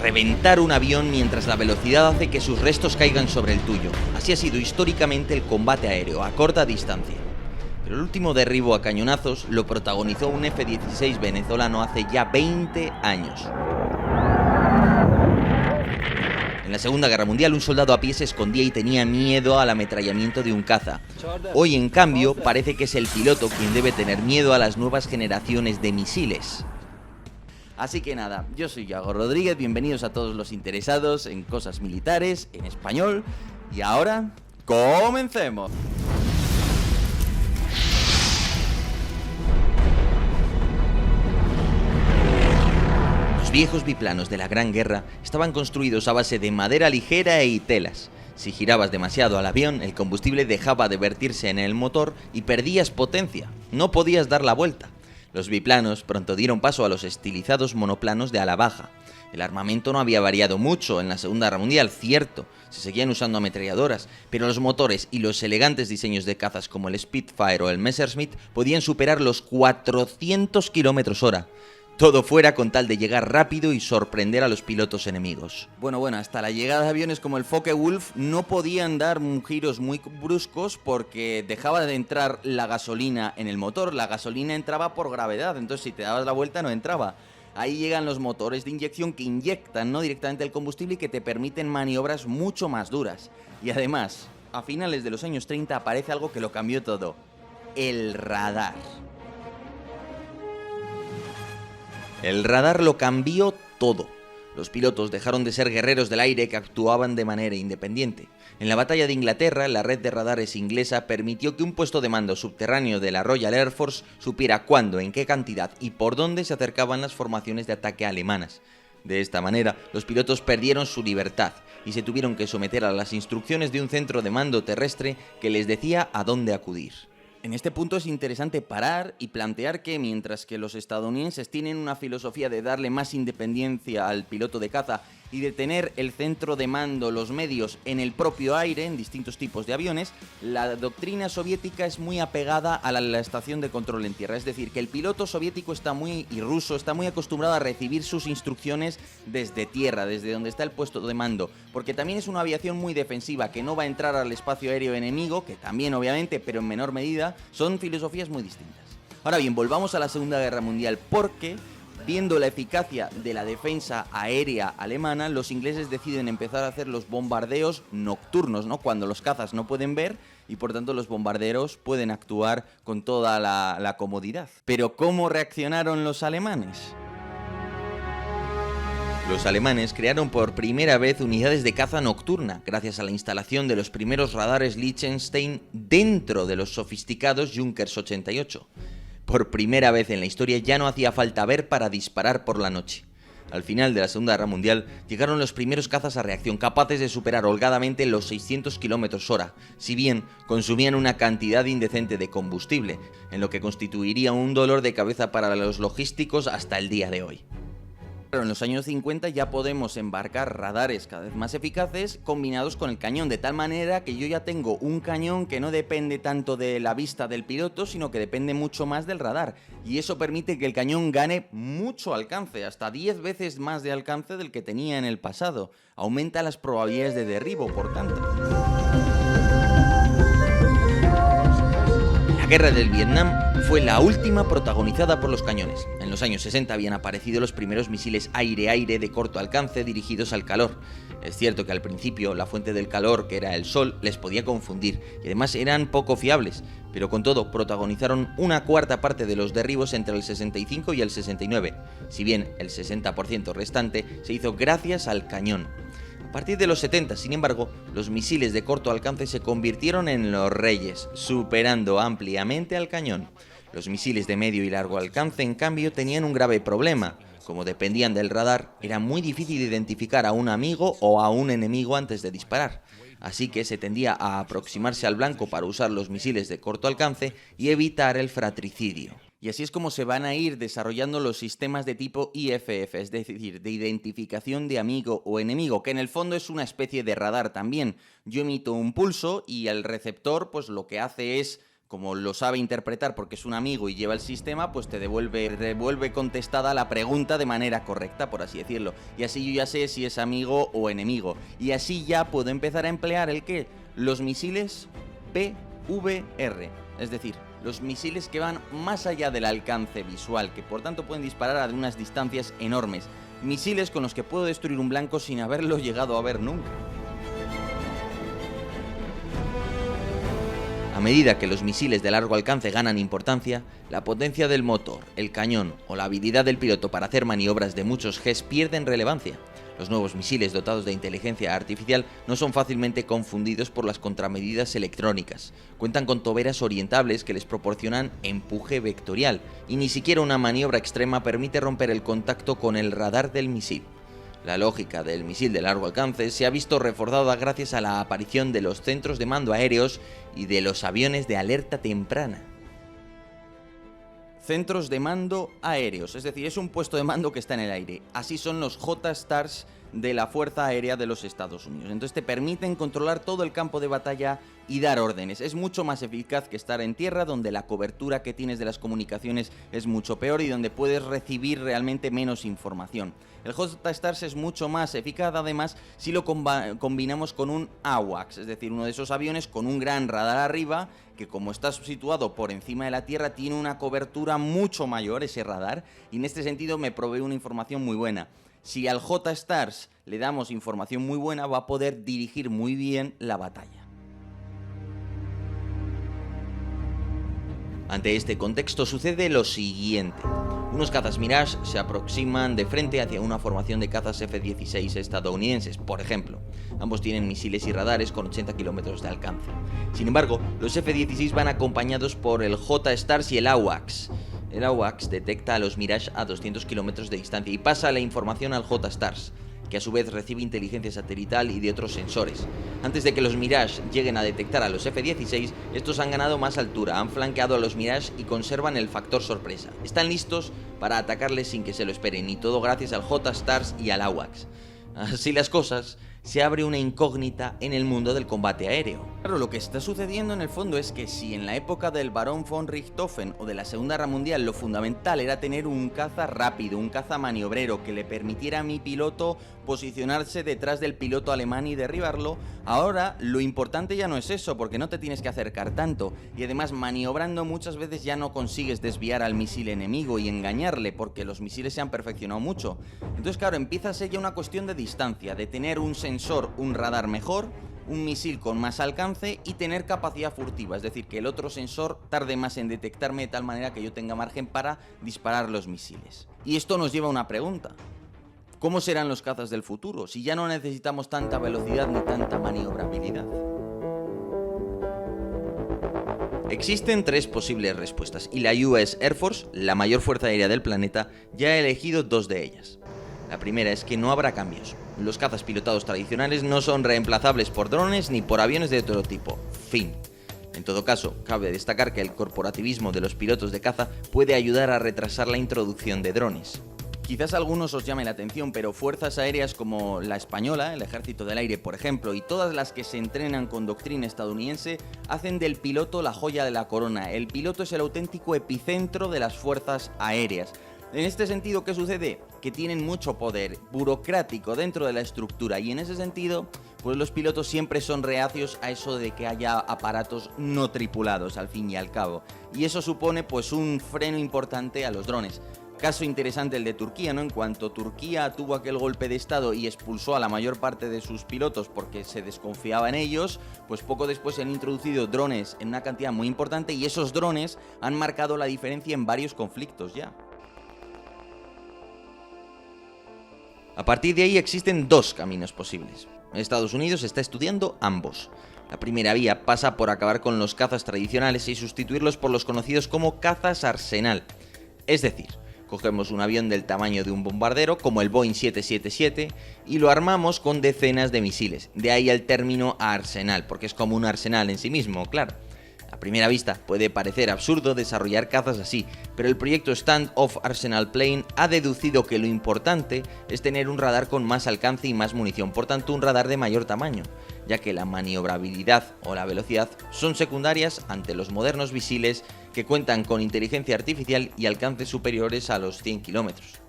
reventar un avión mientras la velocidad hace que sus restos caigan sobre el tuyo. Así ha sido históricamente el combate aéreo, a corta distancia. Pero el último derribo a cañonazos lo protagonizó un F-16 venezolano hace ya 20 años. En la Segunda Guerra Mundial, un soldado a pie se escondía y tenía miedo al ametrallamiento de un caza. Hoy, en cambio, parece que es el piloto quien debe tener miedo a las nuevas generaciones de misiles. Así que nada, yo soy Yago Rodríguez, bienvenidos a todos los interesados en cosas militares, en español, y ahora, ¡comencemos! Los viejos biplanos de la Gran Guerra estaban construidos a base de madera ligera y telas. Si girabas demasiado al avión, el combustible dejaba de vertirse en el motor y perdías potencia. No podías dar la vuelta. Los biplanos pronto dieron paso a los estilizados monoplanos de ala baja. El armamento no había variado mucho en la Segunda Guerra Mundial, cierto, se seguían usando ametralladoras, pero los motores y los elegantes diseños de cazas como el Spitfire o el Messerschmitt podían superar los 400 km/h. Todo fuera con tal de llegar rápido y sorprender a los pilotos enemigos. Bueno, hasta la llegada de aviones como el Focke-Wulf no podían dar giros muy bruscos porque dejaba de entrar la gasolina en el motor. La gasolina entraba por gravedad, entonces si te dabas la vuelta no entraba. Ahí llegan los motores de inyección que inyectan directamente el combustible y que te permiten maniobras mucho más duras. Y además, a finales de los años 30 aparece algo que lo cambió todo: el radar. El radar lo cambió todo. Los pilotos dejaron de ser guerreros del aire que actuaban de manera independiente. En la batalla de Inglaterra, la red de radares inglesa permitió que un puesto de mando subterráneo de la Royal Air Force supiera cuándo, en qué cantidad y por dónde se acercaban las formaciones de ataque alemanas. De esta manera, los pilotos perdieron su libertad y se tuvieron que someter a las instrucciones de un centro de mando terrestre que les decía a dónde acudir. En este punto es interesante parar y plantear que mientras que los estadounidenses tienen una filosofía de darle más independencia al piloto de caza y de tener el centro de mando, los medios, en el propio aire, en distintos tipos de aviones, la doctrina soviética es muy apegada a la estación de control en tierra. Es decir, que el piloto soviético y ruso está muy acostumbrado a recibir sus instrucciones desde tierra, desde donde está el puesto de mando, porque también es una aviación muy defensiva, que no va a entrar al espacio aéreo enemigo, que también obviamente, pero en menor medida. Son filosofías muy distintas. Ahora bien, volvamos a la Segunda Guerra Mundial, porque viendo la eficacia de la defensa aérea alemana, los ingleses deciden empezar a hacer los bombardeos nocturnos, ¿no? Cuando los cazas no pueden ver y por tanto los bombarderos pueden actuar con toda la comodidad. Pero ¿cómo reaccionaron los alemanes? Los alemanes crearon por primera vez unidades de caza nocturna, gracias a la instalación de los primeros radares Liechtenstein dentro de los sofisticados Junkers 88. Por primera vez en la historia ya no hacía falta ver para disparar por la noche. Al final de la Segunda Guerra Mundial llegaron los primeros cazas a reacción, capaces de superar holgadamente los 600 km/h, si bien consumían una cantidad indecente de combustible, en lo que constituiría un dolor de cabeza para los logísticos hasta el día de hoy. Pero en los años 50 ya podemos embarcar radares cada vez más eficaces combinados con el cañón, de tal manera que yo ya tengo un cañón que no depende tanto de la vista del piloto, sino que depende mucho más del radar. Y eso permite que el cañón gane mucho alcance, hasta 10 veces más de alcance del que tenía en el pasado. Aumenta las probabilidades de derribo, por tanto. La Guerra del Vietnam fue la última protagonizada por los cañones. En los años 60 habían aparecido los primeros misiles aire-aire de corto alcance dirigidos al calor. Es cierto que al principio la fuente del calor, que era el sol, les podía confundir y además eran poco fiables, pero con todo protagonizaron una cuarta parte de los derribos entre el 65 y el 69, si bien el 60% restante se hizo gracias al cañón. A partir de los 70, sin embargo, los misiles de corto alcance se convirtieron en los reyes, superando ampliamente al cañón. Los misiles de medio y largo alcance, en cambio, tenían un grave problema. Como dependían del radar, era muy difícil identificar a un amigo o a un enemigo antes de disparar. Así que se tendía a aproximarse al blanco para usar los misiles de corto alcance y evitar el fratricidio. Y así es como se van a ir desarrollando los sistemas de tipo IFF, es decir, de identificación de amigo o enemigo, que en el fondo es una especie de radar también. Yo emito un pulso y el receptor pues lo que hace es como lo sabe interpretar porque es un amigo y lleva el sistema, pues te devuelve contestada la pregunta de manera correcta, por así decirlo. Y así yo ya sé si es amigo o enemigo. Y así ya puedo empezar a emplear los misiles PVR, es decir, los misiles que van más allá del alcance visual, que por tanto pueden disparar a unas distancias enormes. Misiles con los que puedo destruir un blanco sin haberlo llegado a ver nunca. A medida que los misiles de largo alcance ganan importancia, la potencia del motor, el cañón o la habilidad del piloto para hacer maniobras de muchos Gs pierden relevancia. Los nuevos misiles dotados de inteligencia artificial no son fácilmente confundidos por las contramedidas electrónicas. Cuentan con toberas orientables que les proporcionan empuje vectorial, y ni siquiera una maniobra extrema permite romper el contacto con el radar del misil. La lógica del misil de largo alcance se ha visto reforzada gracias a la aparición de los centros de mando aéreos y de los aviones de alerta temprana. Centros de mando aéreos, es decir, es un puesto de mando que está en el aire. Así son los J-Stars de la Fuerza Aérea de los Estados Unidos. Entonces te permiten controlar todo el campo de batalla y dar órdenes. Es mucho más eficaz que estar en tierra, donde la cobertura que tienes de las comunicaciones es mucho peor y donde puedes recibir realmente menos información. El J-Stars es mucho más eficaz, además, si lo combinamos con un AWACS, es decir, uno de esos aviones con un gran radar arriba, que como está situado por encima de la tierra, tiene una cobertura mucho mayor ese radar, y en este sentido me provee una información muy buena. Si al J-Stars le damos información muy buena, va a poder dirigir muy bien la batalla. Ante este contexto sucede lo siguiente. Unos cazas Mirage se aproximan de frente hacia una formación de cazas F-16 estadounidenses, por ejemplo. Ambos tienen misiles y radares con 80 km de alcance. Sin embargo, los F-16 van acompañados por el J-Stars y el AWACS. El AWACS detecta a los Mirage a 200 km de distancia y pasa la información al J-Stars, que a su vez recibe inteligencia satelital y de otros sensores. Antes de que los Mirage lleguen a detectar a los F-16, estos han ganado más altura, han flanqueado a los Mirage y conservan el factor sorpresa. Están listos para atacarles sin que se lo esperen, y todo gracias al J-Stars y al AWACS. Así las cosas, se abre una incógnita en el mundo del combate aéreo. Claro, lo que está sucediendo en el fondo es que si en la época del Barón von Richthofen o de la Segunda Guerra Mundial lo fundamental era tener un caza rápido, un caza maniobrero que le permitiera a mi piloto posicionarse detrás del piloto alemán y derribarlo, ahora lo importante ya no es eso, porque no te tienes que acercar tanto, y además maniobrando muchas veces ya no consigues desviar al misil enemigo y engañarle, porque los misiles se han perfeccionado mucho. Entonces claro, empieza a ser ya una cuestión de distancia, de tener un sensor, un radar mejor, un misil con más alcance y tener capacidad furtiva, es decir, que el otro sensor tarde más en detectarme de tal manera que yo tenga margen para disparar los misiles. Y esto nos lleva a una pregunta: ¿cómo serán los cazas del futuro, si ya no necesitamos tanta velocidad ni tanta maniobrabilidad? Existen tres posibles respuestas, y la US Air Force, la mayor fuerza aérea del planeta, ya ha elegido dos de ellas. La primera es que no habrá cambios. Los cazas pilotados tradicionales no son reemplazables por drones ni por aviones de otro tipo. Fin. En todo caso, cabe destacar que el corporativismo de los pilotos de caza puede ayudar a retrasar la introducción de drones. Quizás a algunos os llame la atención, pero fuerzas aéreas como la española, el Ejército del Aire, por ejemplo, y todas las que se entrenan con doctrina estadounidense, hacen del piloto la joya de la corona. El piloto es el auténtico epicentro de las fuerzas aéreas. En este sentido, ¿qué sucede? Que tienen mucho poder burocrático dentro de la estructura, y en ese sentido, pues los pilotos siempre son reacios a eso de que haya aparatos no tripulados, al fin y al cabo. Y eso supone pues un freno importante a los drones. Caso interesante el de Turquía, ¿no? En cuanto Turquía tuvo aquel golpe de estado y expulsó a la mayor parte de sus pilotos porque se desconfiaba en ellos, pues poco después se han introducido drones en una cantidad muy importante, y esos drones han marcado la diferencia en varios conflictos ya. A partir de ahí existen dos caminos posibles. Estados Unidos está estudiando ambos. La primera vía pasa por acabar con los cazas tradicionales y sustituirlos por los conocidos como cazas Arsenal. Es decir, cogemos un avión del tamaño de un bombardero, como el Boeing 777, y lo armamos con decenas de misiles. De ahí el término arsenal, porque es como un arsenal en sí mismo, claro. A primera vista puede parecer absurdo desarrollar cazas así, pero el proyecto Stand-Off Arsenal Plane ha deducido que lo importante es tener un radar con más alcance y más munición, por tanto un radar de mayor tamaño. ya que la maniobrabilidad o la velocidad son secundarias ante los modernos misiles que cuentan con inteligencia artificial y alcances superiores a los 100 kilómetros.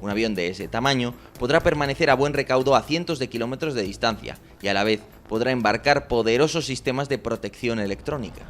Un avión de ese tamaño podrá permanecer a buen recaudo a cientos de kilómetros de distancia y a la vez podrá embarcar poderosos sistemas de protección electrónica.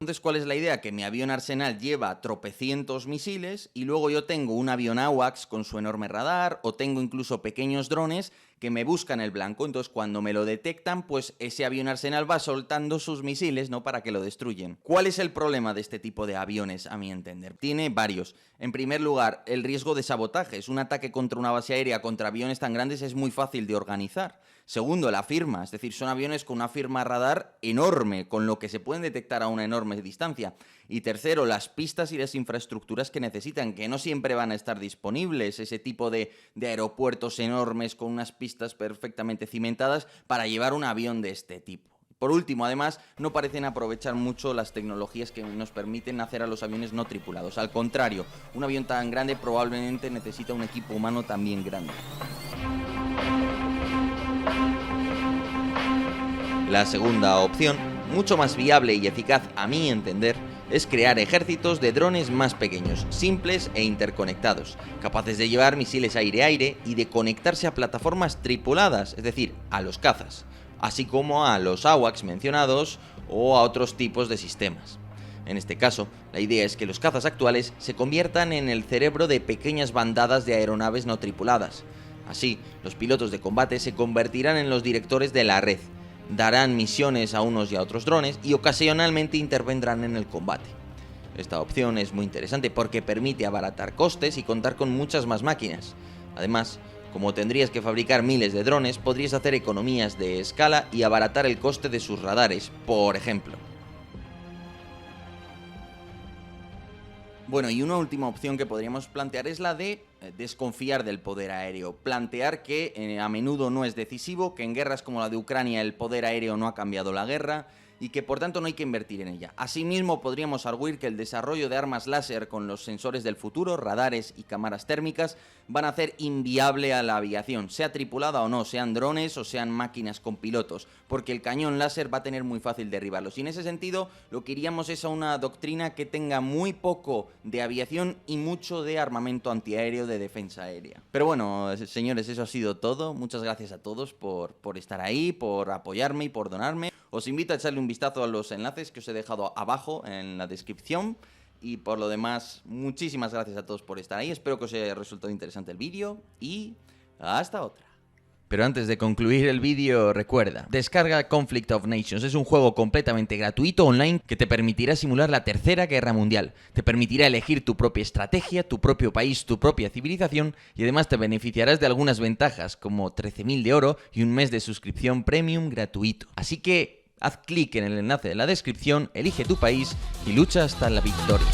Entonces, ¿cuál es la idea? Que mi avión Arsenal lleva tropecientos misiles y luego yo tengo un avión AWACS con su enorme radar, o tengo incluso pequeños drones que me buscan el blanco. Entonces, cuando me lo detectan, pues ese avión Arsenal va soltando sus misiles, ¿no?, para que lo destruyen. ¿Cuál es el problema de este tipo de aviones, a mi entender? Tiene varios. En primer lugar, el riesgo de sabotajes. Un ataque contra una base aérea, contra aviones tan grandes, es muy fácil de organizar. Segundo, la firma, es decir, son aviones con una firma radar enorme, con lo que se pueden detectar a una enorme distancia. Y tercero, las pistas y las infraestructuras que necesitan, que no siempre van a estar disponibles, ese tipo de aeropuertos enormes con unas pistas perfectamente cimentadas para llevar un avión de este tipo. Por último, además, no parecen aprovechar mucho las tecnologías que nos permiten hacer a los aviones no tripulados. Al contrario, un avión tan grande probablemente necesita un equipo humano también grande. La segunda opción, mucho más viable y eficaz a mi entender, es crear ejércitos de drones más pequeños, simples e interconectados, capaces de llevar misiles aire-aire y de conectarse a plataformas tripuladas, es decir, a los cazas, así como a los AWACS mencionados o a otros tipos de sistemas. En este caso, la idea es que los cazas actuales se conviertan en el cerebro de pequeñas bandadas de aeronaves no tripuladas. Así, los pilotos de combate se convertirán en los directores de la red, darán misiones a unos y a otros drones y ocasionalmente intervendrán en el combate. Esta opción es muy interesante porque permite abaratar costes y contar con muchas más máquinas. Además, como tendrías que fabricar miles de drones, podrías hacer economías de escala y abaratar el coste de sus radares, por ejemplo. Bueno, y una última opción que podríamos plantear es la de desconfiar del poder aéreo. Plantear que a menudo no es decisivo, que en guerras como la de Ucrania el poder aéreo no ha cambiado la guerra y que por tanto no hay que invertir en ella. Asimismo, podríamos arguir que el desarrollo de armas láser con los sensores del futuro, radares y cámaras térmicas, van a hacer inviable a la aviación, sea tripulada o no, sean drones o sean máquinas con pilotos, porque el cañón láser va a tener muy fácil derribarlos. Y en ese sentido, lo que iríamos es a una doctrina que tenga muy poco de aviación y mucho de armamento antiaéreo, de defensa aérea. Pero bueno, señores, eso ha sido todo. Muchas gracias a todos por estar ahí, por apoyarme y por donarme. Os invito a echarle un vistazo a los enlaces que os he dejado abajo en la descripción. Y por lo demás, muchísimas gracias a todos por estar ahí. Espero que os haya resultado interesante el vídeo y hasta otra. Pero antes de concluir el vídeo, recuerda, descarga Conflict of Nations. Es un juego completamente gratuito online que te permitirá simular la Tercera Guerra Mundial. Te permitirá elegir tu propia estrategia, tu propio país, tu propia civilización y además te beneficiarás de algunas ventajas como 13.000 de oro y un mes de suscripción premium gratuito. Así que haz clic en el enlace de la descripción, elige tu país y lucha hasta la victoria.